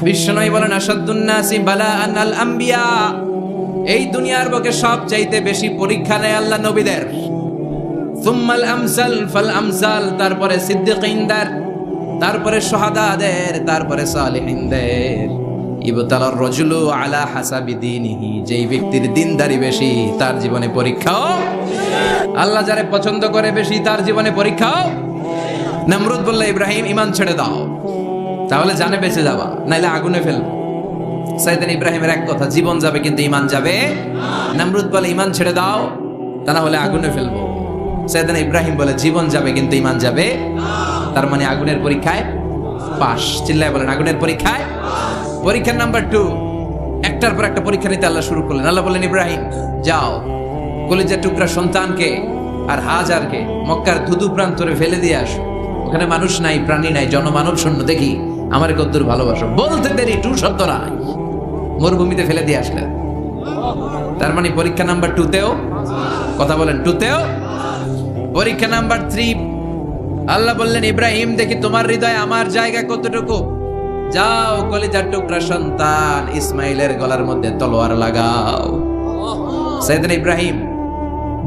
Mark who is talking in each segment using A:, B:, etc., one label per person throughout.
A: বিশ্বনবী বলেন আসাদুন নাসি বালাআন আল আম্বিয়া, এই দুনিয়ার বুকে সবচাইতে বেশি পরীক্ষা নেয় আল্লাহ নবীদের। সুম্মাল আমসাল ফাল আমসাল, তারপরে সিদ্দিকিনদের, তারপরে শুহাদাদের, তারপরে সালিহিনদের। ইবতালার রাজুলু আলা হাসাবি দীনিহি, যেই ব্যক্তির দিনদারি বেশি তার জীবনে পরীক্ষাও। আল্লাহ যারে পছন্দ করে বেশি তার জীবনে পরীক্ষাও। নমরুদ বলল ইব্রাহিম ঈমান ছেড়ে দাও, তাহলে জানে বেঁচে যাবা, নাইলে আগুনে ফেলবো। সাইয়েদনা ইব্রাহিমের এক কথা, জীবন যাবে কিন্তু ঈমান যাবে। নমরুদ বলে ঈমান ছেড়ে দাও, তা না হলে আগুনে ফেলবো। সাইয়েদনা ইব্রাহিম বলে জীবন যাবে কিন্তু ঈমান যাবে। তার মানে আগুনের পরীক্ষায় পাস। চিল্লায় বলেন আগুনের পরীক্ষায়। পরীক্ষা নাম্বার 2, একটার পর একটা পরীক্ষা নিতে আল্লাহ শুরু করলেন। আল্লাহ বললেন ইব্রাহিম যাও, কলিজার টুকরা সন্তানকে আর হাজারকে মক্কার ধুধু প্রান্তরে ফেলে দিয়ে আসো। ওখানে মানুষ নাই, প্রাণী নাই, জনমানব শূন্য, দেখি আমার কদ্দুর ভালোবাসো। বলতে দেরি, টু শব্দ নাই, মরুভূমিতে ফেলে দিয়ে আসলেন। তার মানে পরীক্ষা নাম্বার 2তেও, কথা বলেন 2তেও। পরীক্ষা নাম্বার 3, আল্লাহ বললেন ইব্রাহিম দেখি তোমার হৃদয়ে আমার জায়গা কতটুকু। যাও, কলিজার টুকরা সন্তান ইসমাইলের গলার মধ্যে তলোয়ার লাগাও। সাইয়েদনা ইব্রাহিম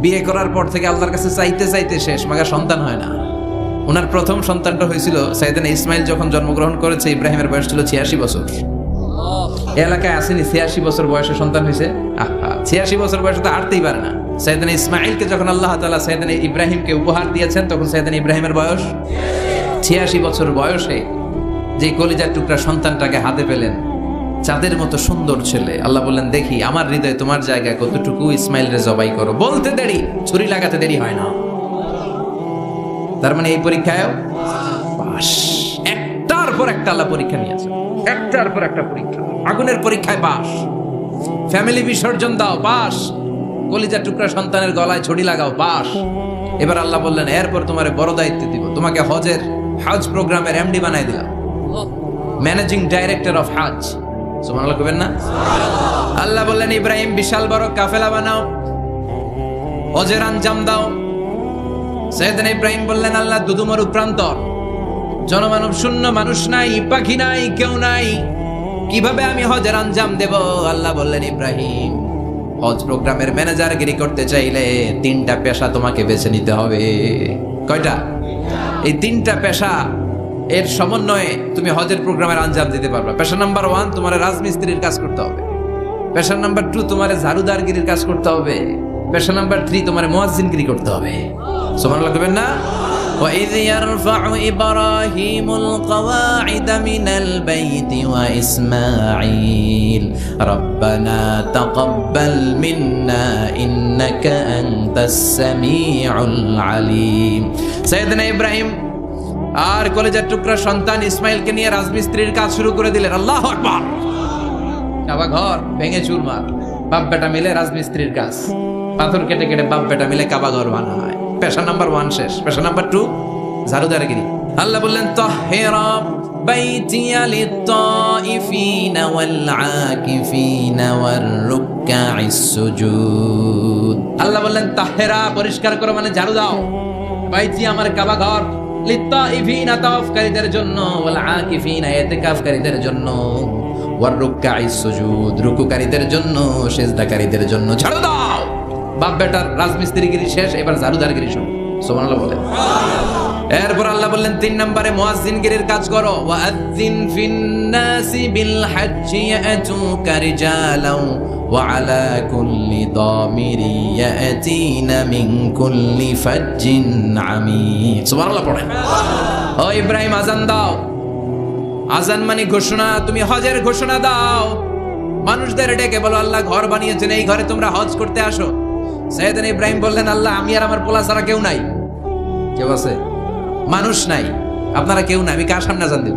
A: বিয়ে করার পর থেকে আল্লাহর কাছে চাইতে চাইতে শেষ, মাগার সন্তান হয় না। ওনার প্রথম সন্তানটা হয়েছিল সাইয়েদনা ইসমাইল যখন জন্মগ্রহণ করেছে, ইব্রাহিমের বয়স ছিল 86 বছর। এলাকায় আসেনি 86 বছর বয়সে সন্তান হয়েছে। 86 বছর বয়সে তো হাঁটতেই পারে না। সাইয়েদনা ইসমাইলকে যখন আল্লাহ তাআলা সাইয়েদনা ইব্রাহিমকে উপহার দিয়েছেন, তখন সাইয়েদনা ইব্রাহিমের বয়স 86 বছর বয়সে যে কলিজার টুকরা সন্তানটাকে হাতে পেলেন, চাঁদের মতো সুন্দর ছেলে। আল্লাহ বললেন দেখি আমার হৃদয়ে তোমার জায়গা কতটুকু, ইসমাইলরে জবাই করো। বলতে দেরি, ছুরি লাগাতে দেরি হয় না। তার মানে এই পরীক্ষায় পাস। একটার পর একটা আল্লাহ পরীক্ষা নিয়েছে, একটার পর একটা পরীক্ষা। আগুনের পরীক্ষায় পাস, ফ্যামিলি বিসর্জন দাও পাস, কলিজার টুকরা সন্তানের গলায় ছড়ি লাগাও পাস। এবার আল্লাহ বললেন এরপর তোমারে বড় দায়িত্ব দিব, তোমাকে হজ প্রোগ্রামের এমডি বানাই দিলাম, ম্যানেজিং ডাইরেক্টর অফ হজ। সুবহানাল্লাহ কইবেন না? আল্লাহ বললেন ইব্রাহিম বিশাল বড় কাফেলা বানাও, হজের আঞ্জাম দাও। সাইয়েদনা ইব্রাহিম বললেন আল্লাহ দুদুমরু প্রান্তর, জনমানব শূন্য, মানুষ নাই, পাখি নাই, কেউ নাই, কিভাবে আমি হজের আঞ্জাম দেব? আল্লাহ বললেন ইব্রাহিম হজ প্রোগ্রামের ম্যানেজারগিরি করতে চাইলে 3টা পেশা তোমাকে বেছে নিতে হবে। কয়টা? এই 3টা পেশা এর সমন্বয়ে তুমি হজের প্রোগ্রামের আঞ্জাম দিতে পারবে। পেশা নাম্বার 1 তোমার রাজমিস্ত্রির কাজ করতে হবে। পেশা নাম্বার 2 তোমার ঝাড়ুদারগিরির কাজ করতে হবে। পেশা নাম্বার 3 তোমার মুয়াজ্জিনগিরি করতে হবে। সুবহানাল্লাহ কইবেন না? وَإِذْ يَرْفَعُ إِبْرَاهِيمُ الْقَوَاعِدَ مِنَ الْبَيْتِ وَإِسْمَاعِيلُ رَبَّنَا تَقَبَّلْ مِنَّا إِنَّكَ أَنْتَ السَّمِيعُ الْعَلِيمُ। সাইয়েদনা ইব্রাহিম আর কলেজের টুকরা সন্তান ইসমাইলকে নিয়ে রাজমিস্ত্রির কাজ শুরু করে দিলেন। আল্লাহু আকবার। কাবা ঘর ভেঙে চুরমার, বাপ বেটা মিলে রাজমিস্ত্রির কাজ, পাথর কেটে কেটে বাপ বেটা মিলে কাবা ঘর বানায়। পেশা নাম্বার 1 শেষ। পেশা নাম্বার 2 ঝাড়ুদারগিরি। আল্লাহ বললেন তাহহিরা বাইতিয়া লিত-তাইফিনা ওয়াল-আকিফিনা ওয়ার-রুকআইস সুজুদ। আল্লাহ বললেন তাহহিরা পরিষ্কার করো, মানে ঝাড়ু দাও। বাইতি আমার কাবা ঘর, লিত-তাইফিনা তাওয়াফকারীদের জন্য, ওয়াল-আকিফিনা ইতিকাফকারীদের জন্য, ওয়ার-রুকআইস সুজুদ রুকুকারীদের জন্য, সিজদাকারীদের জন্য। ঝাড়ু দাও। বাপ বেটার রাজমিস্ত্রিগিরি শেষ, এবার ঝাড়ুদারগিরি শুরু। সুবহানাল্লাহ বলেন। এরপর আল্লাহ বললেন 3 নম্বরে মুয়াজ্জিনগিরির কাজ করো। ওয়াআযিন ফিন-নাসি বিল-হাজ্জি ইয়াতুকা রিজালাও ওয়া আলা কুল্লি দামিরি ইয়াতিনা মিন কুল্লি ফাজ্জিন আমিক। সুবহানাল্লাহ পড়েন। ও ইব্রাহিম আযান দাও। আযান মানে ঘোষণা, তুমি হজের ঘোষণা দাও। মানুষদের ডেকে বলো আল্লাহ ঘর বানিয়েছেন, এই ঘরে তোমরা হজ করতে আসো। সাইয়েদনা ইব্রাহিম বললেন আল্লাহ আমি আর আমার পোলা ছাড়া কেউ নাই। কেউ আছে? মানুষ নাই, আপনারা কেউ নাই, আমি কার সামনে আযান দেব?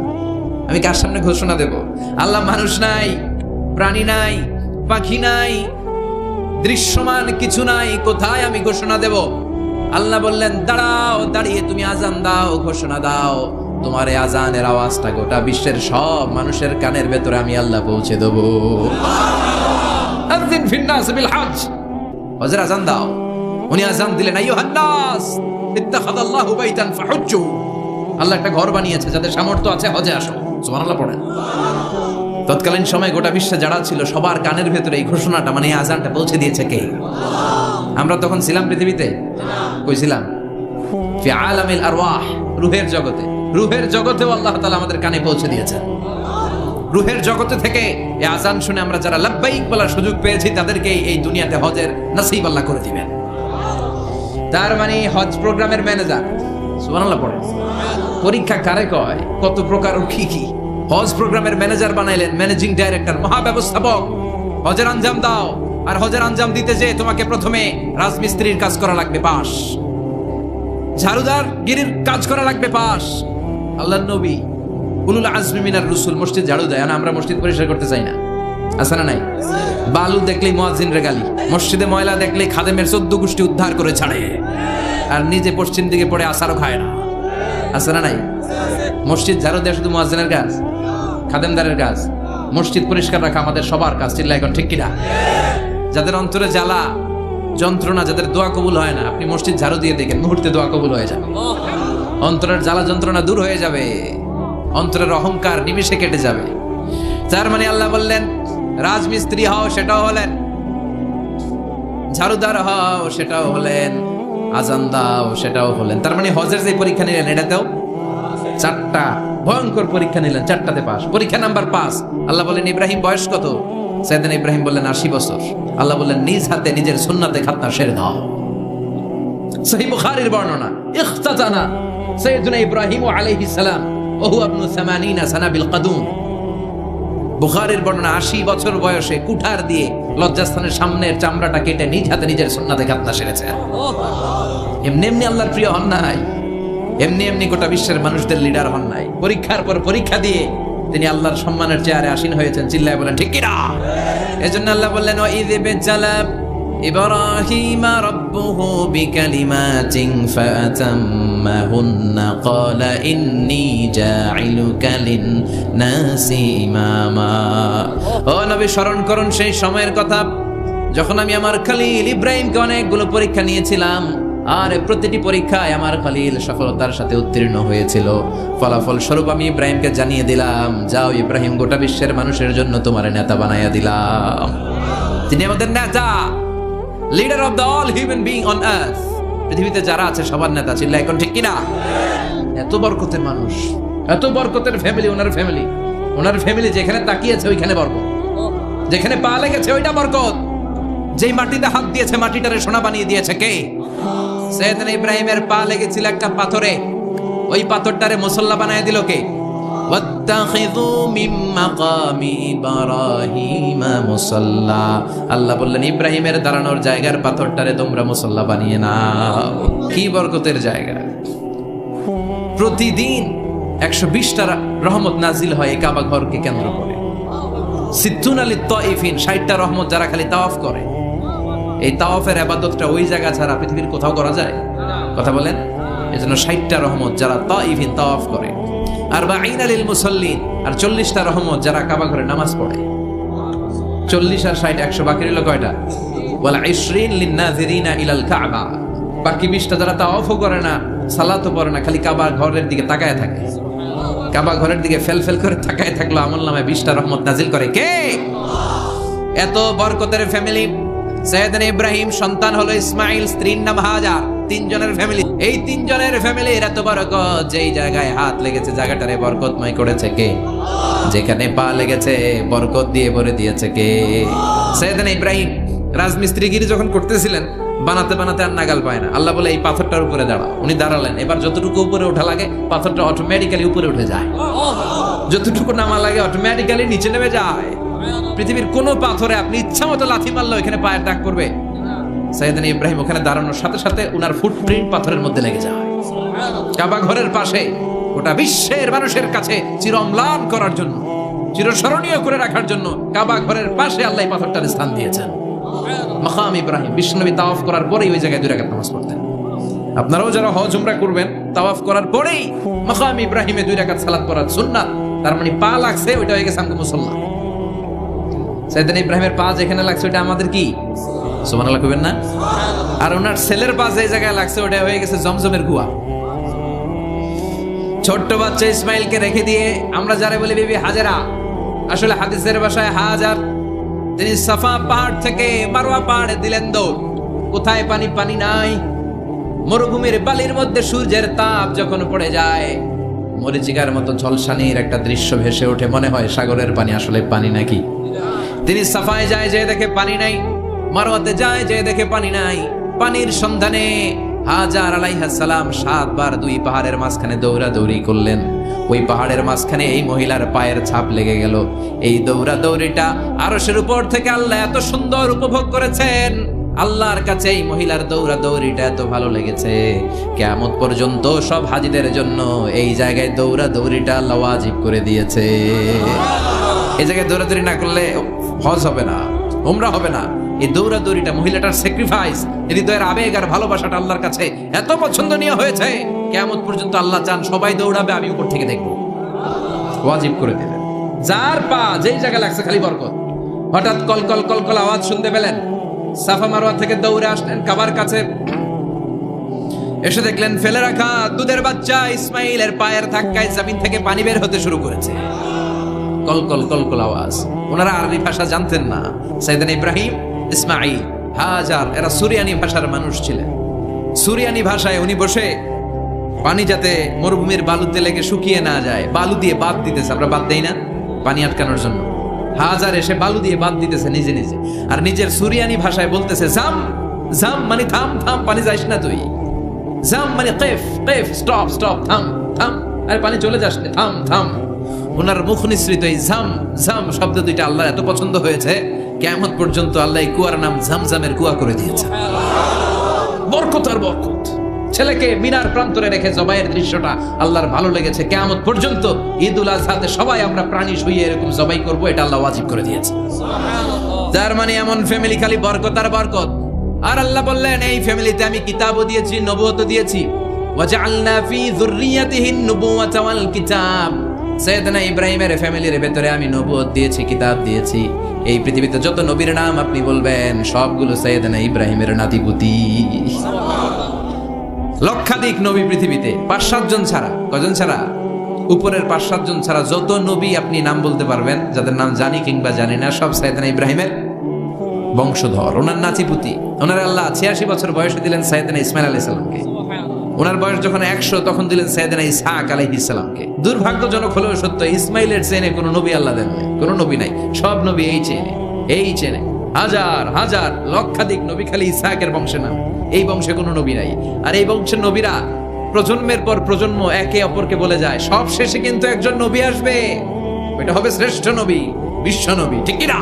A: আমি কার সামনে ঘোষণা দেব? আল্লাহ মানুষ নাই, প্রাণী নাই, পাখি নাই, দৃশ্যমান কিছু নাই, কোথায় আমি ঘোষণা দেব? আল্লাহ বললেন দাঁড়াও, দাঁড়িয়ে তুমি আযান দাও, ঘোষণা দাও। তোমার এই আযানের আওয়াজটা গোটা বিশ্বের সব মানুষের কানের ভেতরে আমি আল্লাহ পৌঁছে দেব। আযিন ফিন-নাস বিল-হজ, হজের আযান দাও। উনি আযান দিলেন আইয়ুহান নাস ইত্তাখাযাল্লাহু বাইতান ফাহুজ্জু। আল্লাহ একটা ঘর বানিয়েছে, যাদের সামর্থ্য আছে হজে আসো। সুবহানাল্লাহ পড়েন। তৎকালীন সময় গোটা বিশ্বে যারা ছিল সবার কানের ভেতরে এই ঘোষণাটা মানে এই আজানটা পৌঁছে দিয়েছে কে? আমরা তখন ছিলাম পৃথিবীতে? কই ছিলাম? ফি আলামিল আরওয়াহ, রূহের জগতে। রূহের জগতেও আল্লাহ তাআলা আমাদের কানে পৌঁছে দিয়েছেন। রূহের জগতে থেকে এই আজান শুনে আমরা যারা লাব্বাইক বলার সুযোগ পেয়েছি তাদেরকে এই দুনিয়াতে হজের নসিব আল্লাহ করে দিবেন। তার মানে হজ প্রোগ্রামের ম্যানেজার, সুবহানাল্লাহ পড়ে। পরীক্ষা কারে কয়? কত প্রকার ও কি কি। হজ প্রোগ্রামের ম্যানেজার বানাইলেন, ম্যানেজিং ডাইরেক্টর, মহাব্যবস্থাপক। হজের আঞ্জাম দাও, আর হজের আঞ্জাম দিতে যে তোমাকে প্রথমে রাজমিস্ত্রির কাজ করা লাগবে পাস, ঝাড়ুদার গিরির কাজ করা লাগবে পাস। আল্লাহর নবী উলুল আজমি মিনার রসুল মসজিদ ঝাড়ু দেয় না, আমরা মসজিদ পরিষ্কার করতে চাই না, আছে না নাই? বালু দেখলেই মুয়াজ্জিনের গালি, মসজিদে ময়লা দেখলেই খাদেমের 14 গোষ্ঠী উদ্ধার করে ছাড়ে, আর নিজে পশ্চিম দিকে পড়ে আসারও খায় না, আছে না নাই? মসজিদ ঝাড়ু দেওয়া শুধু মুয়াজ্জিনের কাজ, খাদেমদারের কাজ। মসজিদ পরিষ্কার রাখা আমাদের সবার কাজ। চিল্লা এখন ঠিক কিনা? যাদের অন্তরে জ্বালা যন্ত্রণা, যাদের দোয়া কবুল হয় না, আপনি মসজিদ ঝাড়ু দিয়ে দেখেন মুহূর্তে দোয়া কবুল হয়ে যাবে। অন্তরের জ্বালা যন্ত্রণা দূর হয়ে যাবে, অন্তরের অহংকার নিমিষে কেটে যাবে। তার মানে আল্লাহ বললেন রাজমিস্ত্রি হও, সেটাও হলেন, ঝাড়ুদার হও, সেটাও হলেন, আজান দাও, সেটাও হলেন। তার মানে হজের যে পরীক্ষা নিলেন এটাতেও 4টা ভয়ঙ্কর পরীক্ষা নিলেন, 4টাতে পাস। পরীক্ষা নাম্বার 5। আল্লাহ বলেন ইব্রাহিম বয়স কত? সাইয়েদনা ইব্রাহিম বললেন 80 বছর। আল্লাহ বললেন নিজ হাতে নিজের সুন্নাতে খাতনা সেরে দাও। সহিহ বুখারীর বর্ণনা, ইখতাতানা সাইয়েদনা ইব্রাহিম আলাইহিস সালাম ওয়া হুয়া ইবনু 80 সানা বিল কাদুম। বুখারীর বর্ণনা 80 বছর বয়সে কুঠার দিয়ে লজ্জাস্থানের সামনের চামড়াটা কেটে নিজ হাতে নিজের সুন্নাতে খাতনা সেরেছে। এমনি এমনি আল্লাহর প্রিয় হন নাই, এমনি এমনি গোটা বিশ্বের মানুষদের লিডার হন নাই। পরীক্ষার পর পরীক্ষা দিয়ে তিনি আল্লাহর সম্মানের চেয়ারে আসীন হয়েছেন। চিল্লায় বলেন ঠিক কিনা? এজন্য আল্লাহ বললেন ওয়া ইয বিজালা ইব্রাহিম রাব্বুহু বিকালিমাতিন ফাতাম্মাহুন্না ক্বালা ইন্নী জাইলুকা লিন-নাসি ইমামা। ও নবী, স্মরণ করুন সেই সময়ের কথা যখন আমি আমার খলিল ইব্রাহিমকে অনেকগুলো পরীক্ষা নিয়েছিলাম, আর প্রতিটি পরীক্ষায় আমার খলিল সফলতার সাথে উত্তীর্ণ হয়েছিল। ফলাফল স্বরূপ আমি ইব্রাহিমকে জানিয়ে দিলাম, যাও ইব্রাহিম, গোটা বিশ্বের মানুষের জন্য তোমার নেতা বানাইয়া দিলাম। তিনি আমাদের নেতা, leader of the all human being on earth. পৃথিবীতে যারা আছে সবার নেতা। ছিল এখন ঠিক কিনা? এত বরকতের মানুষ, এত বরকতের ফ্যামিলি, ওনার ফ্যামিলি যেখানে তাকিয়েছে ওইখানে বরকত, যেখানে পা লেগেছে ওইটা বরকত। যেই মাটিতে হাত দিয়েছে মাটিটারে সোনা বানিয়ে দিয়েছে কে? সাইয়েদনা ইব্রাহিমের পা লেগেছিল একটা পাথরে, ওই পাথরটারে মুসল্লা বানায় দিল কে? ওয়াত্তাখিযু মিন মাকামি ইব্রাহিমা মুসাল্লা। আল্লাহ বললেন ইব্রাহিমের দাঁড়ানোর জায়গার পাথরটারে তোমরা মুসল্লা বানিয়ে নাও। কি বরকতের জায়গা! প্রতিদিন 120টা রহমত নাজিল হয় এই কাবা ঘরকে কেন্দ্র করে। সিদ্দুনা লিত-তাইফিন, 60টা রহমত যারা খালি তাওয়াফ করে। এই তাওয়াফের ইবাদতটা ওই জায়গা ছাড়া পৃথিবীর কোথাও করা যায়? কথা বলেন। এজন্য 60টা রহমত যারা তাইফিন তাওয়াফ করে, আর বাঈনা লিল মুসাল্লিন, আর 40টা রহমত যারা কাবা ঘরে নামাজ পড়ে। 40 আর 60 100, বাকি রইল কয়টা? ওয়াল 20 লিন-নাযিরিনা ইলাল কাবা। বাকি 20টা যারা তাওয়াফও করে না, সালাতও পড়ে না, খালি কাবা ঘরের দিকে তাকায় থাকে। কাবা ঘরের দিকে ফেল করে তাকায় থাকলো, আমলনামায় 20টা রহমত নাজিল করে কে? এত বরকতের ফ্যামিলি। সাইয়েদনা ইব্রাহিম সন্তান হলো ইসমাইল, স্ত্রীর নাম হাজার। 3 জনের ফ্যামিলি। এই 3 জনের ফ্যামিলির এত বরকত, যেই জায়গায় হাত লেগেছে জায়গাটারে বরকতময় করেছে কে? যেখানে পা লেগেছে বরকত দিয়ে ভরে দিয়েছে কে? সাইয়েদনা ইব্রাহিম রাজমিস্ত্রিগিরি যখন করতেছিলেন, বানাতে বানাতে আর নাগাল পায় না। আল্লাহ বলে এই পাথরটার উপরে দাঁড়াও। উনি দাঁড়ালেন। এবার যতটুকু উপরে ওঠা লাগে পাথরটা অটোমেটিক্যালি উপরে উঠে যায়, যতটুকু নামা লাগে অটোমেটিক্যালি নিচে নেমে যায়। পৃথিবীর কোনো পাথরে আপনি ইচ্ছা মতো লাথি মারলে ওখানে পায়ের দাগ পড়বে। সাইয়েদনা ইব্রাহিম ওখানে দাঁড়ানোর সাথে সাথে উনার ফুটপ্রিন্ট পাথরের মধ্যে লেগে যায়। কাবা ঘরের পাশে গোটা বিশ্বের মানুষের কাছে চিরম্লান করার জন্য, চিরস্মরণীয় করে রাখার জন্য কাবা ঘরের পাশে আল্লাহ পাথরটার স্থান দিয়েছেন। মাকাম ইব্রাহিম। বিশ্বনবী তাওয়াফ করার পরেই ওই জায়গায় 2 রাকাত নামাজ পড়তেন। আপনারাও যারা হজ উমরা করবেন, তাওয়াফ করার পরেই মাকাম ইব্রাহিমে 2 রাকাত সালাত পড়ার সুন্নাত। তার মানে পা লাগছে, ওইটা হয়ে গেছে আমগো মুসল্লা। সাইয়েদনা ইব্রাহিমের পা যেখানে লাগছে ওইটা আমাদের কি? সুবহানাল্লাহ কইবেন না? আর ওনার ছেলের পা যে জায়গায় লাগছে ওটা হয়ে গেছে জমজমের কুয়া। ছোট্ট বাচ্চা ইসমাইলকে রেখে দিয়ে আমরা যারা বলি বিবি হাজেরা, আসলে হাদিসের ভাষায় হাজার। তিনি সাফা পাহাড় থেকে মারওয়া পাহাড়ে দিলেন দৌড়। কোথায় পানি? পানি নাই। মরুভূমির বালির মধ্যে সূর্যের তাপ যখন পড়ে যায়, মরিচিকার মতো ঝলসানির একটা দৃশ্য ভেসে ওঠে, মনে হয় সাগরের পানি আসলে পানি নাকি। তিনি সাফায় যায়, যে দেখে পানি নাই। মারওয়াতে যায়, যে দেখে পানি নাই। পানির সন্ধানে হাজার আলাইহিস সালাম 7 বার 2 পাহাড়ের মাঝখানে দৌড়াদৌড়ি করলেন। ওই পাহাড়ের মাঝখানে এই মহিলার পায়ের ছাপ লেগে গেল। এই দৌড়াদৌড়িটা আরশের উপর থেকে আল্লাহ এত সুন্দর উপভোগ করেছেন। আল্লাহর কাছে এই মহিলার দৌড়াদৌড়িটা এত ভালো লেগেছে, কিয়ামত পর্যন্ত সব হাজীদের জন্য এই জায়গায় দৌড়াদৌড়িটা আল্লাহ ওয়াজিব করে দিয়েছে। এই জায়গায় দৌড়াদৌড়ি না করলে হজ হবে না, উমরা হবে না। এই দৌড়াদৌড়িটা, মহিলাটার স্যাক্রিফাইস, হৃদয়ের আবেগ আর ভালোবাসাটা আল্লাহর কাছে এত পছন্দনীয় হয়েছে, কিয়ামত পর্যন্ত আল্লাহ চান সবাই দৌড়াবে, আমি উপর থেকে দেখবো। ওয়াজিব করে দিলেন। যার পা যেই জায়গায় লাগছে খালি বরকত। হঠাৎ কলকল কলকল আওয়াজ শুনতে পেলেন। সাফা মারওয়া থেকে দৌড়ে আসলেন কাবার কাছে। এসে দেখলেন ফেলে রাখা দুধের বাচ্চা ইসমাইলের পায়ের ধাক্কায় জমিন থেকে পানি বের হতে শুরু করেছে। কলকল কলকল আওয়াজ। ওনারা আরবি ভাষা জানতেন না। সাইয়েদনা ইব্রাহিম, ইসমাইল, হাজার এরা সুরিয়ানি ভাষার মানুষ ছিলেন। সুরিয়ানি ভাষায় উনি বসে পানি যাতে মরুভূমির বালুতে লেগে শুকিয়ে না যায়, বালু দিয়ে বাঁধ দিতেছে। আমরা বাঁধ দেই না পানি আটকানোর জন্য? হাজার এসে বালু দিয়ে বাঁধ দিতেছে নিজে নিজে, আর নিজের সুরিয়ানি ভাষায় বলতেছে জাম জাম, মানে থাম থাম, পানি যাইস না তুই। জাম মানে কেফ কেফ, স্টপ স্টপ, থাম থাম, আরে পানি চলে যাস না, থাম থাম। ওনার মুখ নিঃসৃত এই জাম জাম শব্দ দুইটা আল্লাহর এত পছন্দ হয়েছে, কিয়ামত পর্যন্ত আল্লাহ এই কুয়ার নাম ঝামঝামের কুয়া করে দিয়েছে। বরকত আর বরকত। ছেলেকে মিনার প্রান্তরে রেখে জবাইয়ের দৃশ্যটা আল্লাহর ভালো লেগেছে। কিয়ামত পর্যন্ত ঈদুল আজহাতে সবাই আমরা প্রাণী শুইয়ে এরকম জবাই করব, এটা আল্লাহ ওয়াজিব করে দিয়েছে। যার মানে এমন ফ্যামিলি খালি বরকত আর বরকত। আর আল্লাহ বললেন এই ফ্যামিলিতে আমি কিতাবও দিয়েছি, নবুয়তও দিয়েছি। ওয়াজআলনা ফি যুররিয়াতিহিন নুবুওয়াতা ওয়াল কিতাব। সাইয়েদনা ইব্রাহিমের ফ্যামিলির ভেতরে আমি নবুয়ত দিয়েছি, কিতাব দিয়েছি। এই পৃথিবীতে যত নবীর নাম আপনি বলবেন সবগুলো সাইয়েদনা ইব্রাহিমের নাতিপুতি। লক্ষাধিক নবী পৃথিবীতে, 5-7 জন ছাড়া। কজন ছাড়া? উপরের 5-7 জন ছাড়া যত নবী আপনি নাম বলতে পারবেন, যাদের নাম জানি কিংবা জানি না, সব সাইয়েদনা ইব্রাহিমের বংশধর, ওনার নাতিপুতি। ওনার আল্লাহ 86 বছর বয়সে দিলেন সাইয়েদনা ইসমাইল আলাইহিস সালামকে। ওনার বয়স যখন 100 তখন দিলেন সাইয়েদনা ইসহাক আলাইহিস সালামকে। দুর্ভাগ্যজনক হলেও সত্য, ইসমাইলের চেনে কোনো নবী আল্লাহ দেন নাই, কোনো নবী নাই। সব নবী এই চেনে, এই চেনে। হাজার হাজার লক্ষাধিক নবী খালি ইসহাকের বংশে নাম, এই বংশে কোনো নবী নাই। আর এই বংশের নবীরা প্রজন্মের পর প্রজন্ম একে অপরকে বলে যায়, সব শেষে কিন্তু একজন নবী আসবে, এটা হবে শ্রেষ্ঠ নবী, বিশ্ব নবী। ঠিক কি না?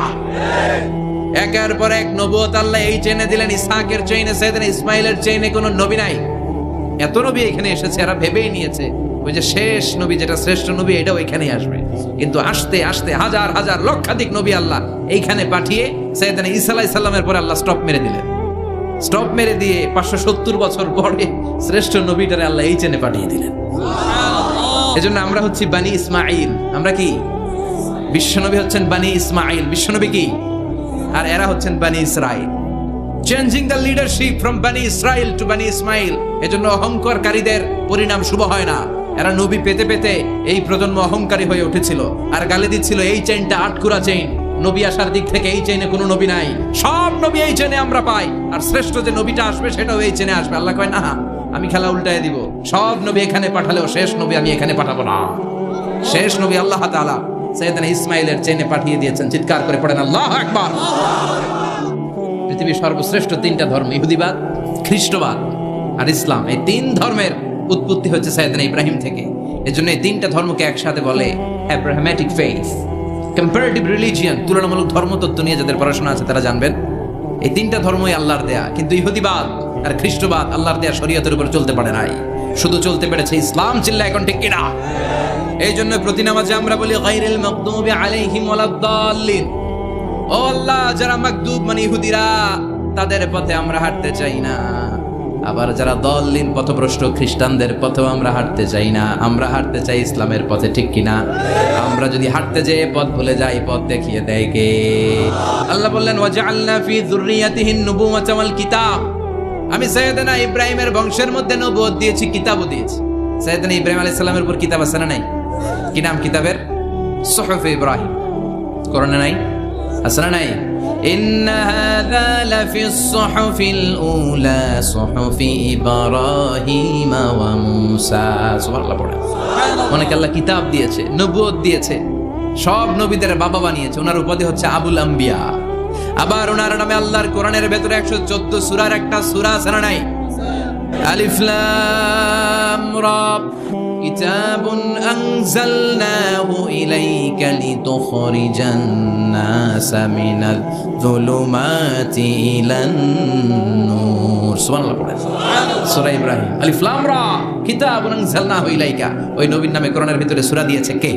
A: একের পর এক নবুয়ত আল্লাহ এই চেনে দিলেন। ইসহাকের চেইনে, সাইয়েদনা ইসমাইলের চেইনে কোনো নবী নাই। এত নবী এখানে এসেছে, এরা ভেবেই নিয়েছে ওই যে শেষ নবী, যেটা শ্রেষ্ঠ নবী, এটাও এখানেই আসবে। কিন্তু আসতে আসতে হাজার হাজার লক্ষাধিক নবী আল্লাহ এইখানে পাঠিয়ে সাইয়েদনা ঈসা আলাইহিস সালামের পরে আল্লাহ স্টপ মেরে দিলেন। স্টপ মেরে দিয়ে 570 বছর পরে শ্রেষ্ঠ নবীটারে আল্লাহ এই চেনে পাঠিয়ে দিলেন। এজন্য আমরা হচ্ছি বানি ইসমাইল। আমরা কি? বিশ্বনবী হচ্ছেন বানি ইসমাইল, বিশ্বনবী কি? আর এরা হচ্ছেন বানি Israil. Changing the leadership from বানি ইসরাইল টু বানি ইসমাইল। এজন্য অহংকারীদের পরিণাম শুভ হয় না। এরা নবী পেতে পেতে এই প্রজন্ম অহংকারী হয়ে উঠেছিল আর গালি দিচ্ছিল এই চেইনটা আটকুরা চেইন, নবী আসার দিক থেকে এই চেইনে কোনো নবী নাই, সব নবী এই চেইনে আমরা পাই, আর শ্রেষ্ঠ যে নবীটা আসবে সেটাও এই চেইনে আসবে। আল্লাহ কয় না, আমি খেলা উল্টায় দিব, সব নবী এখানে পাঠালেও শেষ নবী আমি এখানে পাঠাবো না। শেষ নবী আল্লাহ তাআলা সাইয়েদনা ইসমাইলের চেইনে পাঠিয়ে দিয়েছেন। চিৎকার করে পড়েন আল্লাহু আকবার। পৃথিবীর সর্বশ্রেষ্ঠ 3টা ধর্ম, ইহুদিবাদ, খ্রিস্টবাদ আর ইসলাম, এই 3 ধর্মের উৎপত্তি হচ্ছে সাইয়েদনা ইব্রাহিম থেকে। এজন্য এই 3টা ধর্মকে একসাথে বলে অ্যাব্রাহামেটিক ফেইথ, কম্পারেটিভ রিলিজিয়ন। তুলনামূলক ধর্মতত্ত্ব নিয়ে যাদের পড়াশোনা আছে তারা জানবেন এই 3টা ধর্মই আল্লাহর দেয়া। কিন্তু ইহুদিবাদ আর খ্রিস্টবাদ আল্লাহর দেয়া শরীয়তের উপর চলতে পারে নাই, শুধু চলতে পেরেছে ইসলাম। চিল্লা এখন ঠিক কিনা? এই জন্য প্রতি নামাজে আমরা বলি গায়রিল মাগদুবি আলাইহিম ওয়ালাদ-দাল্লিন। ও আল্লাহ, যারা মাগদুব মানে ইহুদিরা, তাদের পথে আমরা হাঁটতে চাই না। আবার যারা দল্লিন পথভ্রষ্ট খ্রিস্টানদের পথেও আমরা হাঁটতে চাই না, আমরা হাঁটতে চাই ইসলামের পথে। ঠিক কিনা? আমরা যদি হাঁটতে যেয়ে পথ ভুলে যাই, পথ দেখিয়ে দেয় কে? আল্লাহ বললেন ওয়াজআলনা ফি যুররিয়াতিহিন নুবুওয়াতা ওয়াল কিতাব। আমি সাইয়েদনা ইব্রাহিমের বংশের মধ্যে নবুয়ত দিয়েছি, কিতাবও দিয়েছি। সাইয়েদনা ইব্রাহিম আলাইহিস সালামের উপর কিতাব আছে না নাই? কি নাম কিতাবের? সুহুফ ইব্রাহিম। কোরআনে নাই? আছে না নাই? ইন্না হাযা লাফিস সুহুফিল উলা সুহুফি ইব্রাহিম ওয়া মূসা। সুবহানাল্লাহ পড়ে। অনেক আল্লাহ কিতাব দিয়েছে, নবুয়ত দিয়েছে, সব নবীদের বাবা বানিয়েছে। ওনার উপাধি হচ্ছে আবুল আম্বিয়া। আবার ওনার নামে আল্লাহর কোরআনের ভেতরে 114 সূরার একটা সূরা আছে না নাই? আলিফ লাম রা কিতাবুন আনজালনাহু ইলাইকা লিতুখরিজান নাসা মিনাল যুলুমাতি ইলান নূর। সুবহানাল্লাহ পড়ে। সূরা ইব্রাহিম আলিফ লাম রা কিতাবুন আনজালনাহু ইলাইকা। ওই নবীর নামে কোরআনের ভিতরে সূরা দিয়েছে কে?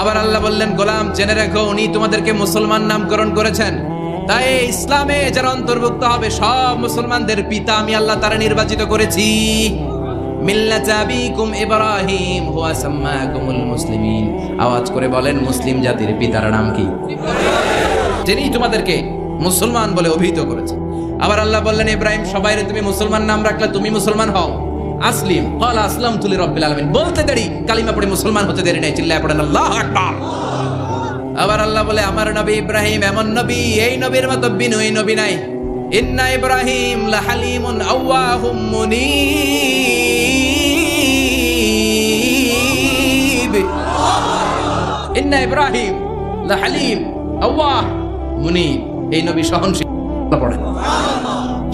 A: আবার আল্লাহ বললেন, গোলাম জেনে রাখো, উনি তোমাদেরকে মুসলমান নামকরণ করেছেন। তাই ইসলামে যারা অন্তর্ভুক্ত হবে সব মুসলমানদের পিতা আমি আল্লাহ তারা নির্বাচিত করেছি। মিল্লাত আবিকুম ইব্রাহিম হুয়া সাম্মাকুমুল মুসলিমিন। আওয়াজ করে বলেন, মুসলিম জাতির পিতার নাম কি? যিনি তোমাদেরকে মুসলমান বলে অভিহিত করেছে। আবার আল্লাহ বললেন, ইব্রাহিম সবাইরে তুমি মুসলমান নাম রাখলে তুমি মুসলমান হও। আসলিম ক্বালা আসলামতু লিরাব্বিল আলামিন। বলতে দেরি, কালিমা পড়ে মুসলমান হতে দেরি নাই। চিল্লায় পড়েন আল্লাহু আকবার। আবার আল্লাহ বলে, আমার নবী ইব্রাহিম এমন নবী, এই নবীর মতো বিনয়ী নবী নাই। ইন্না ইব্রাহিম লাহালিমুন আওয়াহুম মুনীব। ইন্না ইব্রাহিম লাহালিম আওয়াহ মুনীব। এই নবী সহনশীল। পড়ে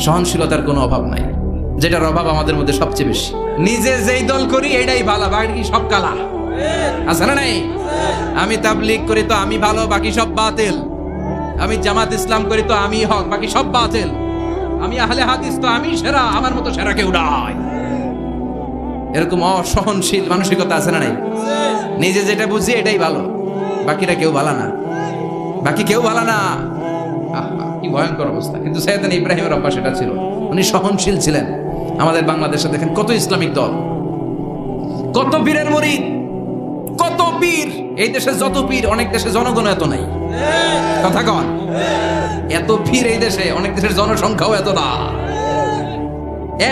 A: সহনশীলতার কোনো অভাব নাই, যেটার অভাব আমাদের মধ্যে সবচেয়ে বেশি। নিজে যেই দল করি এটাই ভালো, বাকি সব কালা। আছে না নাই? আমি তাবলীগ করি তো আমি ভালো, বাকি সব বাতিল। আমি জামাত ইসলাম করি তো আমি হক, বাকি সব বাতিল। আমি আহলে হাদিস তো আমি সেরা, আমার মতো সেরা কেউ নাই। এরকম অসহনশীল মানসিকতা আছে না নাই? নিজে যেটা বুঝি এটাই ভালো, বাকিরা কেউ ভালো না, বাকি কেউ ভালো না। কি ভয়ঙ্কর অবস্থা। কিন্তু সাইয়েদনা ইব্রাহিমের অভ্যাস এটা ছিল, উনি সহনশীল ছিলেন। আমাদের বাংলাদেশে দেখেন কত ইসলামিক দল, কত পীরের মুরিদ, কত পীর। এই দেশে যত পীর, অনেক দেশে জনগণ এত নাই। কথা কন, এত পীর এই দেশে, অনেক দেশের জনসংখ্যাও এত না।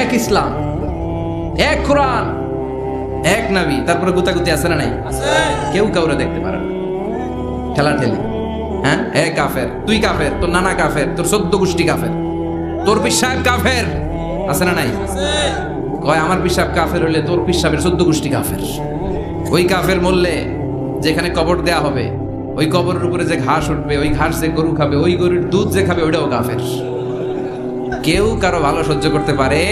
A: এক ইসলাম, এক কোরআন, এক নবী, তারপরে গুতাগুতি আছে না নাই? কেউ কাউরে দেখতে পারে না, ঠেলাঠেলি। হ্যাঁ, এ কাফের, তুই কাফের, তোর নানা কাফের, তোর 14 গোষ্ঠী কাফের, তোর পীর সাহেব কাফের। আছে না নাই? কয় আমার পীর সাহেব কাফের হইলে তোর পীর সাহেবের 14 গোষ্ঠী কাফের। ওই কাফের মরলে যেখানে কবর দেয়া হবে, ওই কবরের উপরে যে ঘাস উঠবে, ওই ঘাস যে গরু খাবে, ওই গরুর দুধ যে খাবে, ওইটাও কাফের। কেউ কারো ভালো সহ্য করতে পারে?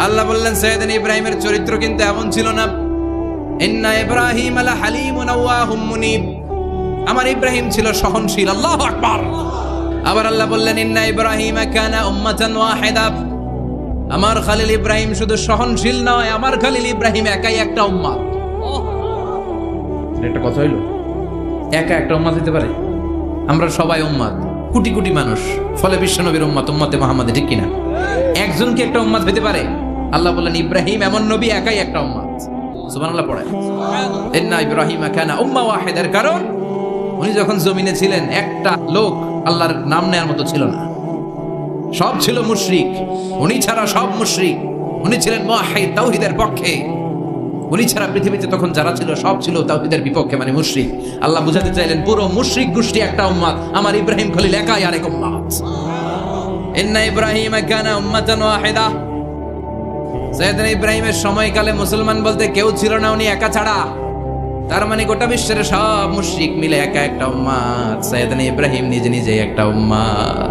A: আল্লাহ বললেন, সাইয়েদনা ইব্রাহিমের চরিত্র কিন্তু এমন ছিল না। ইন্না ইব্রাহিম লাহালিমুন আওয়াহুম মুনীব। আমার ইব্রাহিম ছিল সহনশীল। আল্লাহু আকবার। আবার আল্লাহ বললেন, ইন্না ইব্রাহিম কানা উম্মাতান ওয়াহিদা। আমার খলিল ইব্রাহিম শুধু সহনশীল নয়, আমার খলিল ইব্রাহিম একাই একটা উম্মাত। এটা কথা হইল? একা একটা উম্মাত হতে পারে? আমরা সবাই উম্মাত, কোটি কোটি মানুষ, ফলে বিশ্বনবীর উম্মাত, উম্মতে মুহাম্মাদে, ঠিক কিনা? একজন কি একটা উম্মাত হতে পারে? আল্লাহ বললেন, ইব্রাহিম এমন নবী, একাই একটা উম্মাত। সুবহানাল্লাহ পড়ে। ইন্না ইব্রাহিম কানা উম্মা ওয়াহিদার কারণ উনি যখন জমিনে ছিলেন একটা লোক আল্লাহর নাম নেয়ার মতো ছিল না, সব ছিল মুশরিক। উনি ছাড়া সব মুশরিক। উনি ছিলেন মুওয়াহিদ, তাওহীদের পক্ষে। উনি ছাড়া পৃথিবীতে তখন যারা ছিল সব ছিল তাওহীদের বিপক্ষে, মানে মুশরিক। আল্লাহ বুঝাতে চাইলেন পুরো মুশরিক গোষ্ঠী একটা উম্মাত, আমার ইব্রাহিম খলিল একাই আরেক উম্মাত। ইন্না ইব্রাহিম কানা উম্মাতান ওয়াহিদা। সাইয়েদনা ইব্রাহিমের সময়কালে মুসলমান বলতে কেউ ছিল না, উনি একা ছাড়া। তার মানে গোটা বিশ্বের সব মুশরিক মিলে একা একটা উম্মাত। সাইয়েদনা ইব্রাহিম নিজে নিজে একটা উম্মাত।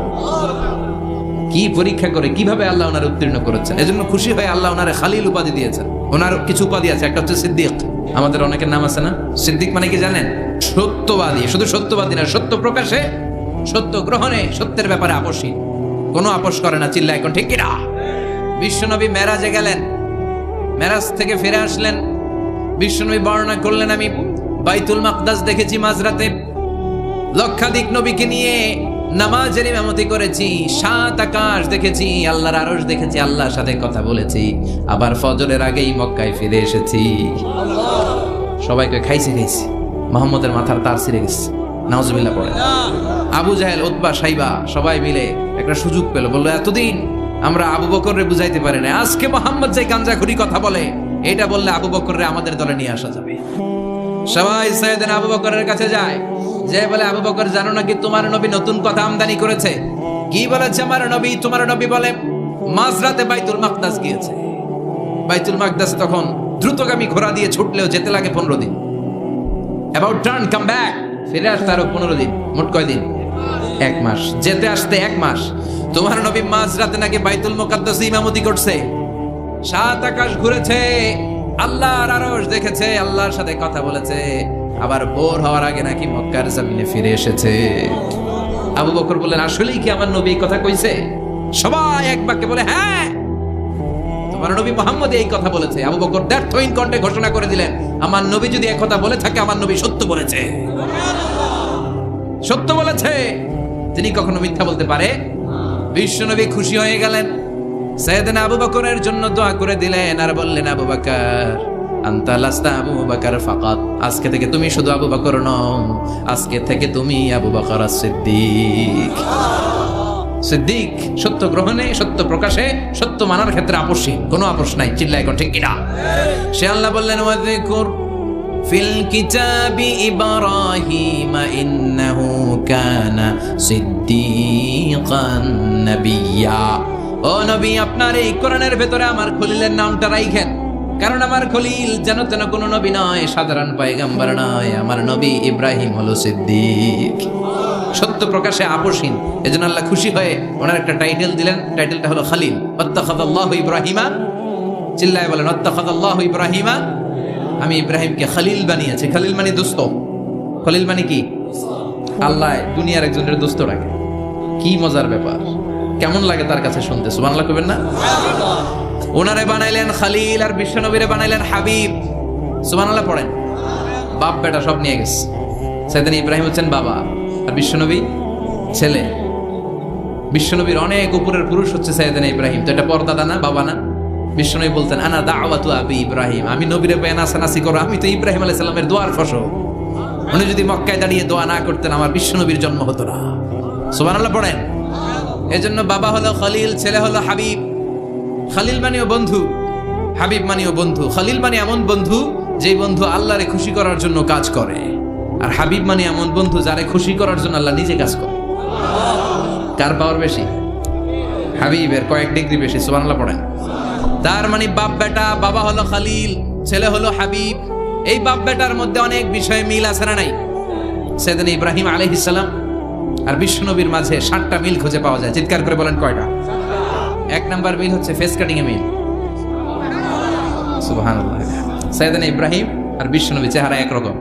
A: কি পরীক্ষা করে কিভাবে আল্লাহ ওনার উত্তীর্ণ করেছেন। এজন্য খুশি হয়ে আল্লাহ ওনারে খালিল উপাধি দিয়েছেন। ওনার কিছু উপাধি আছে, একটা হচ্ছে সিদ্দিক। আমাদের অনেকের নাম আছে না? সিদ্দিক মানে কি জানেন? সত্যবাদী। শুধু সত্যবাদী না, সত্য প্রকাশে, সত্য গ্রহণে, সত্যের ব্যাপারে আপোষী, কোনো আপোষ করে না। চিল্লা এখন ঠিক কিনা? বিশ্বনবী মেরাজে গেলেন, মেরাজ থেকে ফিরে আসলেন। বিশ্বনবী বর্ণনা করলেন, আমি বাইতুল মাকদাস দেখেছি মাঝরাতে, লক্ষাধিক নবীকে নিয়ে নামাজের ইমামতি করেছি, 7 আকাশ দেখেছি, আল্লাহর আরশ দেখেছি, আল্লাহর সাথে কথা বলেছি, আবার ফজরের আগেই মক্কায় ফিরে এসেছি। সবাইকে খাইছি মুহাম্মদের মাথার তার ছিঁড়ে গেছে। নাউজুবিল্লাহ পড়ে। আবু জাহেল, উতবা, সাইবা সবাই মিলে একটা সুযোগ পেল, বললো এতদিন আমরা আবু বকররে বুঝাইতে পারি না, আজকে মুহাম্মদ যে গাঞ্জাখুরি কথা বলে, এটা বললে আবু বকররে আমাদের দলে নিয়ে আসা যাবে। সবাই সাইয়েদনা আবু বকরের কাছে যায়। যে বলে আবু বকর জানো নাকি তোমার নবী নতুন কথা আমদানি করেছে? কি বলেছে আমার নবী? তোমার নবী বলে মাঝরাতে বাইতুল মাকদাস গিয়েছে। বাইতুল মাকদাস তখন দ্রুতগামী ঘোড়া দিয়ে ছুটলেও যেতে লাগে 15 দিন। অ্যাবাউট টার্ন কাম ব্যাক, ফিরে আসতে আরো 15 দিন। মোট কয় দিন? 1 মাস। যেতে আসতে 1 মাস। তোমার নবী মাঝরাতে নাকি বাইতুল মুকাদ্দাসে ইমামতি করছে। 7 আকাশ ঘুরেছে, আল্লাহর আরশ দেখেছে, আল্লাহর সাথে কথা বলেছে, আবার ভোর হওয়ার আগে নাকি মক্কার জমিনে ফিরে এসেছে। আবু বকর বললেন আসলেই কি আমার নবী এই কথা কইছে? সবাই এক বাক্যে বলে হ্যাঁ, তোমার নবী মুহাম্মদ এই কথা বলেছে। আবু বকর দ্ব্যর্থহীন কণ্ঠে ঘোষণা করে দিলেন, আমার নবী যদি এই কথা বলে থাকে, আমার নবী সত্য বলেছে। সত্য বলেছে, তিনি কখনো মিথ্যা বলতে পারে? বিশ্ব নবী খুশি হয়ে গেলেন, সাইয়েদনা আবু বকরের জন্য দোয়া করে দিলেন আর বললেন, আবু বকর আনতা লাস্তা আবু বকর ফাকাত, আজকে থেকে তুমি শুধু আবু বকর নও, আজকে থেকে তুমি আবু বকর সিদ্দিক। সিদ্দিক সত্য গ্রহণে, সত্য প্রকাশে, সত্য মানার ক্ষেত্রে আপোষহীন, কোনো আপোষ নাই। চিল্লায় কোন ঠিক কিনা? সে আল্লাহ বললেন ওয়াযকুর ফিল কিতাবি ইব্রাহিম ইন্নাহু কানা সিদ্দিকান নাবিয়্যা। ও নবী, আপনার এই কোরআনের ভেতরে আমার খলিলের নামটা রাখেন, কারণ আমার খলিল যেন তেন কোনো নবী নয়, সাধারণ পয়গম্বর নয়, আমার নবী ইব্রাহিম হলো সিদ্দিক, সত্য প্রকাশে আপোষহীন। এজন্য আল্লাহ খুশি হয়ে ওনার একটা টাইটেল দিলেন, টাইটেলটা হলো খলিল। ওয়াত্তাখাযাল্লাহু ইব্রাহিমা, চিল্লায় বলেন ওয়াত্তাখাযাল্লাহু ইব্রাহিমা, আমি ইব্রাহিমকে খলিল বানিয়েছি। খলিল মানে দোস্ত। খলিল মানে কি? আল্লাহ দুনিয়ার একজনের দোস্ত রাখে। কি মজার ব্যাপার, কেমন লাগে তার কাছে শুনতে? সুবহানাল্লাহ কইবেন না? ওনারে বানাইলেন খলিল আর বিশ্বনবীরে বানাইলেন হাবিব। সুবহানাল্লাহ পড়েন। বাপ বেটা সব নিয়ে গেছে। সাইয়েদনা ইব্রাহিম হচ্ছেন বাবা আর বিশ্বনবী ছেলে। বিশ্বনবীর অনেক উপরের পুরুষ হচ্ছে সাইয়েদনা ইব্রাহিম। তো এটা পরদাদা না, বাবা না? বিশ্বনবী বলতেন আনা দাওয়াতু আবি ইব্রাহিম, আমি নবীরে পেয়ে নাসানাসি করো, আমি তো ইব্রাহিম আলাইহিস সালামের দোয়ার ফসল। উনি যদি মক্কায় দাঁড়িয়ে দোয়া না করতেন, আমার বিশ্বনবীর জন্ম হতো না। সুবহানাল্লাহ পড়েন। এজন্য বাবা হলো খলিল, ছেলে হলো হাবিব। খলিল মানেও বন্ধু, হাবিব মানেও বন্ধু। খলিল মানে এমন বন্ধু যেই বন্ধু আল্লাহরে খুশি করার জন্য কাজ করে, আর হাবিব মানে এমন বন্ধু যারে খুশি করার জন্য আল্লাহ নিজে কাজ করে। কার পাওয়ার বেশি? হাবিবের কয়েক ডিগ্রি বেশি। সুবহানাল্লাহ পড়েন। তার মানে বাপ বেটা, বাবা হলো খলিল, ছেলে হলো হাবিব। এই বাপ বেটার মধ্যে অনেক বিষয়ে মিল আছে না নাই? সাইয়েদনা ইব্রাহিম আলাইহিস সালাম আর বিশ্বনবীর মাঝে 7টা মিল খুঁজে পাওয়া যায়। চিৎকার করে বলেন কয়টা? 1 নাম্বার মিল হচ্ছে ফেস কাটিং এ মিল। সুবহানাল্লাহ। সাইয়েদনা ইব্রাহিম আর বিশ্বনবী চেহারা একরকম।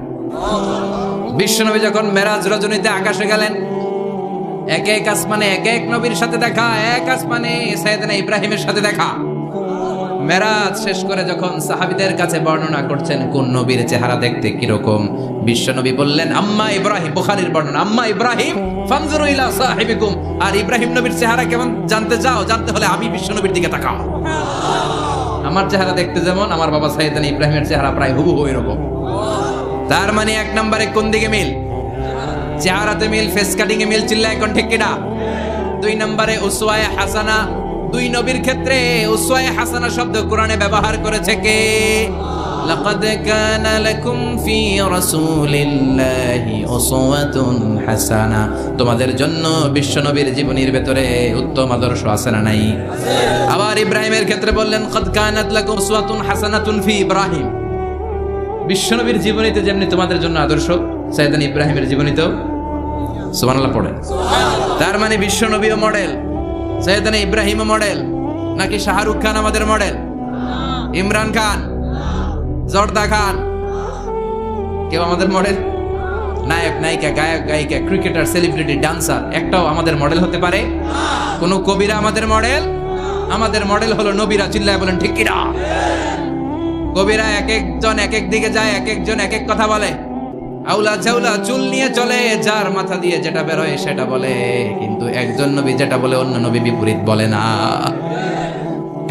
A: বিশ্বনবী যখন মেরাজ রজনীতে আকাশে গেলেন, এক এক আসমানে এক এক নবীর সাথে দেখা, এক আসমানে সাইয়েদনা ইব্রাহিমের সাথে দেখা। মেরাজ শেষ করে যখন সাহাবীদের কাছে বর্ণনা করছেন কোন নবীর চেহারা দেখতে কিরকম, বিশ্বনবী বললেন আম্মা ইব্রাহিম, বুখারীর বর্ণনা, আম্মা ইব্রাহিম ফানজুরু ইলা সাহিবিকুম, আর ইব্রাহিম নবীর চেহারা কেমন জানতে চাও? জানতে হলে আমি বিশ্বনবীর দিকে তাকাও। আমার চেহারা দেখতে যেমন, আমার বাবা সাইয়েদনা ইব্রাহিমের চেহারা প্রায় হুবহু এরকম। তার মানে 1 নম্বরে কোন দিকে মিল? চেহারাতে মিল, ফেস কাটিং এ মিল। চিল্লায় কোন ঠিক কিনা? 2 নম্বরে উসওয়ায়ে হাসানা। 2 নবীর ক্ষেত্রে উসওয়ায়ে হাসানা শব্দ কোরআনে ব্যবহার করেছে কে? লাকাদ কানা লাকুম ফি রাসূলিল্লাহি উসওয়াতুন হাসানা, তোমাদের জন্য বিশ্বনবীর জীবনীর ভেতরে উত্তম আদর্শ আছে না নাই? আবার ইব্রাহিমের ক্ষেত্রে বললেন কাদ কানাত লাকুম উসওয়াতুন হাসানাতুন ফি ইব্রাহিম। বিশ্বনবীর জীবনীতে যেমনি তোমাদের জন্য আদর্শ, সাইয়েদনা ইব্রাহিমের জীবনীতেও। সুবহানাল্লাহ পড়েন। তার মানে বিশ্বনবীও মডেল, সাইয়েদনা ইব্রাহিমও মডেল। নাকি শাহরুখ খান আমাদের মডেল? ইমরান খান, জর্দা খান, কেউ আমাদের মডেল? নায়ক নায়িকা, গায়ক গায়িকা, ক্রিকেটার, সেলিব্রিটি, ডান্সার একটাও আমাদের মডেল হতে পারে? কোন কবিরা আমাদের মডেল? আমাদের মডেল হলো নবীরা। চিল্লায় বলেন ঠিক কিনা? কবিরা এক একজন এক এক দিকে যায়, এক একজন এক এক কথা বলে। আউলা চাউলা চুল নিয়ে চলে, যার মাথা দিয়ে যেটা বেরোয় সেটা বলে, কিন্তু একজন নবী যেটা বলে অন্য নবী বিপরীত বলে না।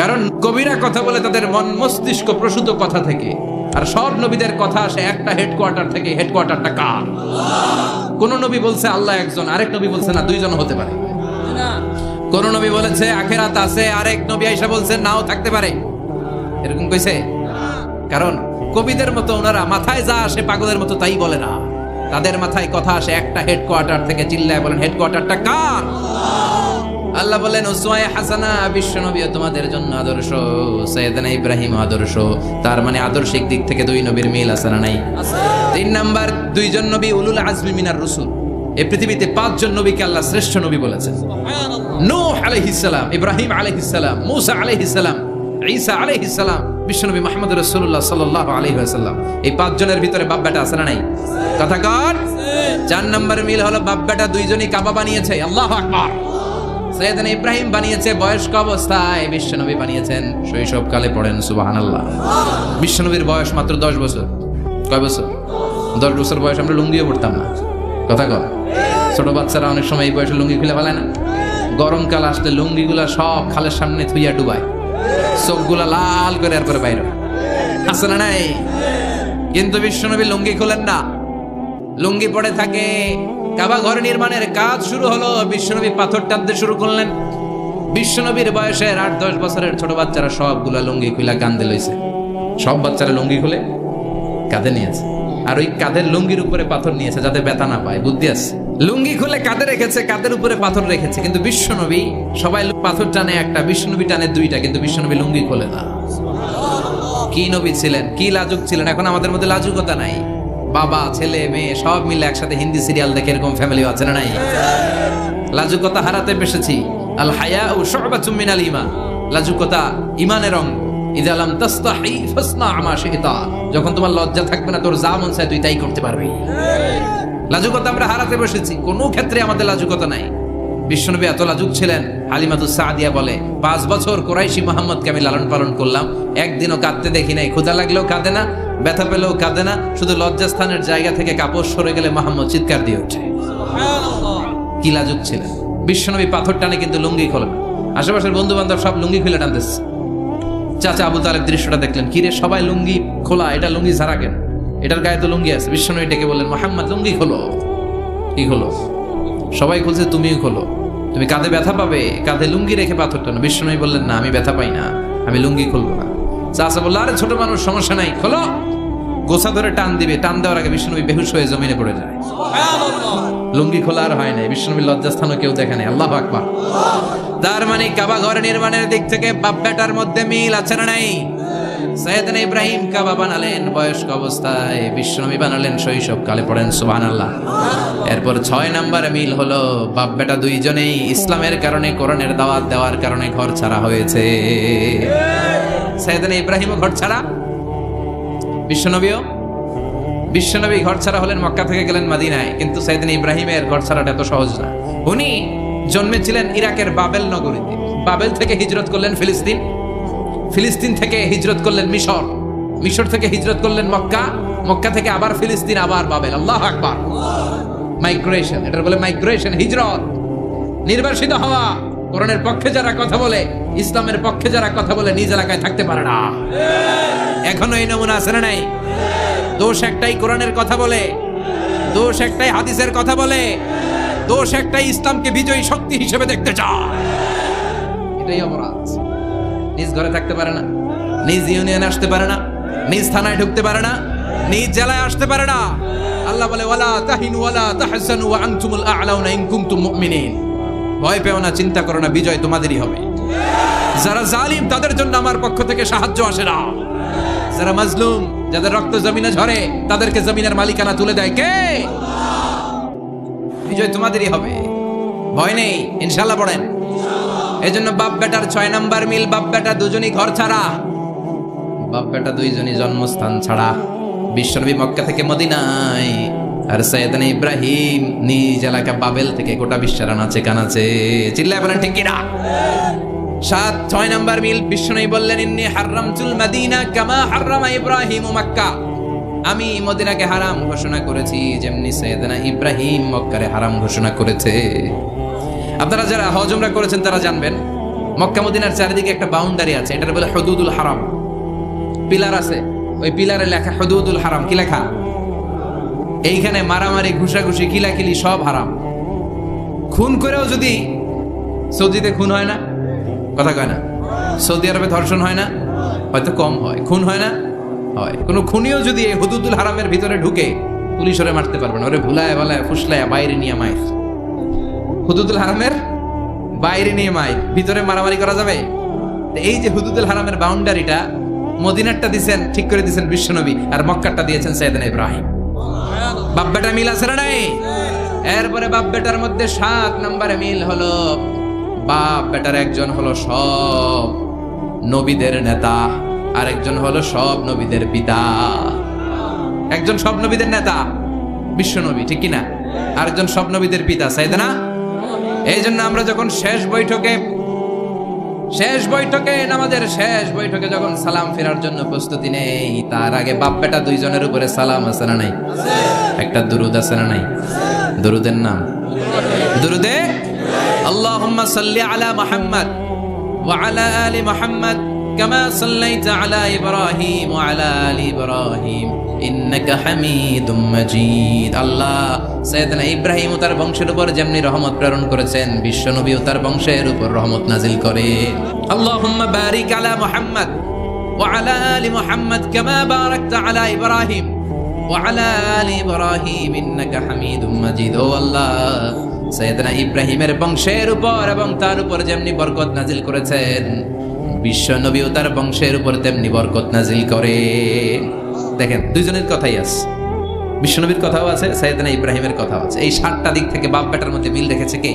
A: কারণ কবিরা কথা বলে তাদের মন মস্তিষ্ক প্রসূত কথা থেকে, আর সব নবীদের কথা আসে একটা হেডকোয়ার্টার থেকে। হেডকোয়ার্টারটা কার? কোন নবী বলছে আল্লাহ একজন, আরেক নবী বলছে না 2 জন হতে পারে। কোন নবী বলেছে আখিরাত আছে, আরেক নবী আয়েশা বলছে নাও থাকতে পারে। এরকম কইছে? কারণ কবিদের মতো ওনারা মাথায় যা আসে পাগলের মতো তাই বলে না। তাদের মাথায় কথা আসে একটা হেডকোয়ার্টার থেকে, চিল্লায় বলেন হেডকোয়ার্টারটা কার? আল্লাহ বলেন উসওয়ায়ে হাসানা, বিশ্বনবীও তোমাদের জন্য আদর্শ, সাইয়েদনা ইব্রাহিম আদর্শ। তার মানে আদর্শিক দিক থেকে দুই নবীর মিল আছে না নাই? তিন নাম্বার, দুইজন নবী উলুল আজমি মিনার রাসূল। এই পৃথিবীতে পাঁচজন নবীকে আল্লাহ শ্রেষ্ঠ নবী বলেছেন। নূহ আলাইহিস সালাম, ইব্রাহিম আলাইহিস সালাম, মূসা আলাইহিস সালাম, ঈসা আলাইহিস সালাম, বিশ্বনবী মুহাম্মদ রাসূলুল্লাহ সাল্লাল্লাহু আলাইহি ওয়াসাল্লাম। এই পাঁচজনের ভিতরে বাপ বেটা আছে না নাই? কথা কর। চার নাম্বার মিল হলো বাপ বেটা দুইজনই কাবা বানিয়েছে। আল্লাহু আকবার। সাইয়েদনা ইব্রাহিম বানিয়েছে বয়স্ক অবস্থায়, বিশ্বনবী বানিয়েছেন শৈশবকালে। পড়েন সুবহানাল্লাহ। বিশ্বনবীর বয়স মাত্র 10 বছর। কয় বছর? 10 বছর বয়স আমরা লুঙ্গিও পড়তাম না। কথা কর। ছোট বাচ্চারা অনেক সময় এই বয়সে লুঙ্গি খুলে ফেলে না? গরমকাল আসলে লুঙ্গিগুলা সব খালের সামনে থুইয়া ডুবায়, চোখগুলা লাল করে এরপরে বাইরে আছে না নাই? কিন্তু বিশ্বনবী লুঙ্গি খুলেন না, লুঙ্গি পড়ে থাকে। কাবা ঘর নির্মাণের কাজ শুরু হলো, বিশ্বনবী পাথর টানতে শুরু করলেন। বিশ্বনবীর বয়সের 8-10 বছরের ছোট বাচ্চারা সবগুলা লুঙ্গি খুলে কাঁধে লইছে। সব বাচ্চারা লুঙ্গি খুলে কাঁধে নিয়েছে, আর ওই কাঁধের লুঙ্গির উপরে পাথর নিয়েছে যাতে ব্যথা না পায়। বুদ্ধি আছে। লুঙ্গি খুলে কাঁধে রেখেছে, কাঁধের উপরে পাথর রেখেছে। কিন্তু বিশ্বনবী, সবাই পাথর টানে একটা, বিশ্বনবী টানে দুইটা, কিন্তু বিশ্বনবী লুঙ্গি খোলে না। কি নবী ছিলেন, কি লাজুক ছিলেন। এখন আমাদের মধ্যে লাজুকতা নাই। বাবা ছেলে মেয়ে সব মিলে একসাথে হিন্দি সিরিয়াল দেখে, এরকম ফ্যামিলিও আছে না নাই? লাজুকতা হারাতে বসেছি। আল হায়াউ শু'বাতুম মিনাল ঈমান। লাজুকতা ঈমানের অঙ্গ। ইযা লাম তাসতাহি ফাসনা মা শি'তা। যখন তোমার লজ্জা থাকবে না, তোর যা মন চায় তুই তাই করতে পারবি। লাজুকতা আমরা হারাতে বসেছি, কোনো ক্ষেত্রে আমাদের লাজুকতা নাই। বিশ্বনবী এত লাজুক ছিলেন, হালিমাতুস সাদিয়া বলে 5 বছর কুরাইশি মুহাম্মদকে আমি লালন পালন করলাম, একদিনও কাঁদতে দেখি নাই। ক্ষুধা লাগলেও কাঁদে না, ব্যথা পেলেও কাঁদে না। শুধু লজ্জাস্থানের জায়গা থেকে কাপড় সরে গেলে মুহাম্মদ চিৎকার দিয়ে ওঠে। কি লাজুক ছিলেন। বিশ্বনবী পাথর টানে কিন্তু লুঙ্গি খোলে না। আশেপাশের বন্ধু বান্ধব সব লুঙ্গি খুলে টানতেছে। চাচা আবু তালেব দৃশ্যটা দেখলেন, কিরে সবাই লুঙ্গি খোলা, এটা লুঙ্গি ছাড়া কেন? এটার গায়ে তো লুঙ্গি আছে। বিশ্বনবী ডেকে বললেন, মুহাম্মদ লুঙ্গি খোলো। কি খোলো? সবাই খুলছে, তুমিও খোলো। তুমি কাঁধে ব্যথা পাবে, কাঁধে লুঙ্গি রেখে পাথর টানো। বিশ্বনবী বললেন, না আমি ব্যথা পাই না, আমি লুঙ্গি খুলবো না। চাচা বলল, আরে ছোট মানুষ, সমস্যা নাই, খোলো। গোছা ধরে টান দিবে, টান দেওয়ার আগে বিশ্বনবী বেহুশ হয়ে জমিনে পড়ে যায়। লুঙ্গি খোলা আর হয় নাই। বিশ্বনবীর লজ্জাস্থানও কেউ দেখে নাই। আল্লাহু আকবার। তার মানে কাবা ঘর নির্মাণের দিক থেকে বাপ বেটার মধ্যে মিল আছে না নাই? সাইয়েদনা ইব্রাহিম কাবা বানালেন বয়স্ক অবস্থায়, বিশ্বনবী বানালেন শৈশবকালে। পড়েন সুবহানাল্লাহ। এরপর 6 নাম্বার মিল হলো বাপ বেটা দুইজনেই ইসলামের কারণে, কোরআনের দাওয়াত দেওয়ার কারণে ঘর ছাড়া হয়েছে। সাইয়েদনা ইব্রাহিমও ঘর ছাড়া, বিশ্বনবী ঘর ছাড়া হলেন, মক্কা থেকে গেলেন মদিনায়। কিন্তু সাইয়েদনা ইব্রাহিমের ঘর ছাড়াটা এত সহজ না। উনি জন্মেছিলেন ইরাকের বাবেল নগরীতে। বাবেল থেকে হিজরত করলেন ফিলিস্তিন, ফিলিস্তিন থেকে হিজরত করলেন মিশর, মিশর থেকে হিজরত করলেন মক্কা, মক্কা থেকে আবার ফিলিস্তিন, আবার বাবেল। আল্লাহু আকবার। মাইগ্রেশন, এটা বলে মাইগ্রেশন, হিজরত, নির্বাসিত হওয়া। কোরআনের পক্ষে যারা কথা বলে, ইসলামের পক্ষে যারা কথা বলে, নিজ এলাকায় থাকতে পারে না। এখনো এই নমুনা আছে না নাই? দোষ একটাই, কোরআনের কথা বলে। দোষ একটাই, হাদিসের কথা বলে। দোষ একটাই, ইসলামকে বিজয়ী শক্তি হিসেবে দেখতে চায়। এটাই অপরাধ। নিজ ঘরে থাকতে পারে না, নিজ ইউনিয়নে আসতে পারে না, নিজ থানায় ঢুকতে পারে না, নিজ জেলায় আসতে পারে না। আল্লাহ বলে, ওয়ালা তাহিনু ওয়ালা তাহসানু ওয়া আনতুমুল আ'লাউনা ইন কুনতুম মুমিনিন। ভয় পেও না, চিন্তা করো না, বিজয় তোমাদেরই হবে। যারা জালিম তাদের জন্য আমার পক্ষ থেকে সাহায্য আসে না। যারা মাজলুম, যাদের রক্ত জমিনে ঝরে, তাদেরকে জমিনের মালিকানা তুলে দেয় কে? বিজয় তোমাদেরই হবে, ভয় নেই, ইনশাআল্লাহ। পড়েন। এজন্য বাপ বেটার 6 নাম্বার মিল, বাপ বেটা দুজনই ঘর ছাড়া, বাপ বেটা দুইজনই জন্মস্থান ছাড়া। বিশ্বনবী মক্কা থেকে মদিনায়, আর সাইয়েদনা ইব্রাহিম নিজ এলাকা বাবেল থেকে গোটা বিশ্বের আনাচে কানাচে। চিল্লায় বলেন ঠিক কিনা? 6 নাম্বার মিল, বিশ্বনবী বললেন, ইন্নী হারামতুল মদিনা কামা হারামা ইব্রাহিম মক্কা। আমি মদিনাকে হারাম ঘোষণা করেছি যেমনি সাইয়েদনা ইব্রাহিম মক্কারে হারাম ঘোষণা করেছে। আপনারা যারা হজ উমরা করেছেন তারা জানবেন, মক্কা মদিনার চারিদিকে একটা বাউন্ডারি আছে, এটার বলে হুদুদুল হারাম। পিলার আছে, ওই পিলারে লেখা হুদুদুল হারাম। কি লেখা? এইখানে মারামারি, ঘুষাঘুষি, কিলাকিলি সব হারাম। খুন করেও যদি, সৌদিতে খুন হয় না? কথা কয় না? সৌদি আরবে ধর্ষণ হয় না? হয়তো কম হয়। খুন হয় না? হয়। কোন খুনিও যদি এই হুদুদুল হারামের ভিতরে ঢুকে পুলিশ ওরে মারতে পারবে না, ওরে ভুলায় ভালায় ফুসলায় বাইরে নিয়ে মায়ের, হুদুদুল হারামের বাইরে নিয়ে মায়ের, ভিতরে মারামারি করা যাবে? এই যে হুদুদুল হারামের বাউন্ডারিটা, মদিনারটা দিয়েছেন, ঠিক করে দিয়েছেন বিশ্বনবী, আর মক্কারটা দিয়েছেন সাইয়েদনা ইব্রাহিম। বাপ বেটা মিল আছে না নাই? এরপরে বাপ বেটার মধ্যে 7 নম্বরে মিল হলো, বাপ বেটার একজন হলো সব নবীদের নেতা, আর একজন হলো সব নবীদের পিতা। একজন সব নবীদের নেতা বিশ্বনবী, ঠিক কিনা? আরেকজন সব নবীদের পিতা সাইয়েদনা। এই জন্য আমরা যখন শেষ বৈঠকে নামাজের শেষ বৈঠকে যখন সালাম ফেরার জন্য প্রস্তুতি নেই, তার আগে বাপ বেটা দুইজনের উপরে সালাম আছে না নাই? একটা দুরুদ আছে না নাই? দুরুদের নাম দুরুদে আল্লাহুম্মা সাল্লি আলা মুহাম্মদ ওয়া আলা আলি মুহাম্মদ কামা সাল্লাইতা আলা ইব্রাহিম ওয়া আলা আলি ইব্রাহিম ইন্নাকা হামিদুম মাজিদ। আল্লাহ সাইয়েদনা ইব্রাহিম ও তার বংশের উপর যেমনি রহমত প্রেরণ করেছেন, বিশ্বনবী ও তার বংশের উপর রহমত নাজিল করে। আল্লাহুম্মা বারিক আলা মুহাম্মদ ওয়া আলা আলি মুহাম্মদ কামা বারাকতা আলা ইব্রাহিম ওয়া আলা আলি ইব্রাহিম ইন্নাকা হামিদুম মাজিদ। ও আল্লাহ, সাইয়েদনা ইব্রাহিমের বংশের উপর এবং তার উপর যেমনি বরকত নাজিল করেছেন, বিশ্বনবী ও তার বংশের উপর তেমনি বরকত নাজিল করে। দেখেন, দুইজনের কথাই আছে, বিশ্বনবীর কথাও আছে, সাইয়েদনা ইব্রাহিমের কথাও আছে। এই 7টা দিক থেকে বাপ বেটার মধ্যে মিল রেখেছে কে?